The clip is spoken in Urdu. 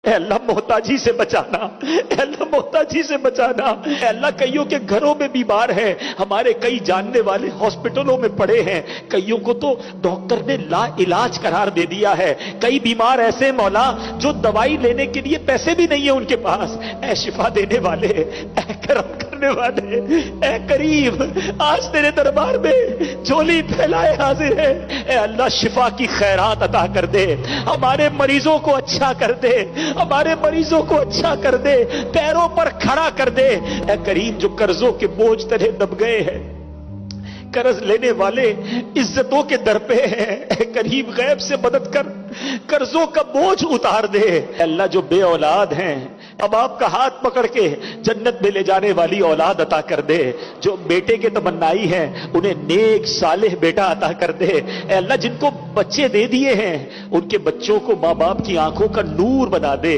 اے اللہ محتاجی سے بچانا، اے اللہ محتاجی سے بچانا، اے اللہ کئیوں کے گھروں میں بیمار ہیں، ہمارے کئی جاننے والے ہاسپٹلوں میں پڑے ہیں، کئیوں کو تو ڈاکٹر نے لا علاج قرار دے دیا ہے، کئی بیمار ایسے مولا جو دوائی لینے کے لیے پیسے بھی نہیں ہیں ان کے پاس، اے شفا دینے والے، اے کرم کرنے والے، اے کریم، آج تیرے دربار میں جھولی پھیلائے حاضر ہے، اے اللہ شفا کی خیرات عطا کر دے، ہمارے مریضوں کو اچھا کر دے، ہمارے مریضوں کو اچھا کر دے، پیروں پر کھڑا کر دے، اے کریم جو قرضوں کے بوجھ تلے دب گئے ہیں، قرض لینے والے عزتوں کے در پہ ہیں، اے کریم غیب سے مدد کر، قرضوں کا بوجھ اتار دے، اے اللہ جو بے اولاد ہیں اب آپ کا ہاتھ پکڑ کے جنت میں لے جانے والی اولاد عطا کر دے، جو بیٹے کے تمنائی ہیں انہیں نیک صالح بیٹا عطا کر دے، اے اللہ جن کو بچے دے دیے ہیں ان کے بچوں کو ماں باپ کی آنکھوں کا نور بنا دے۔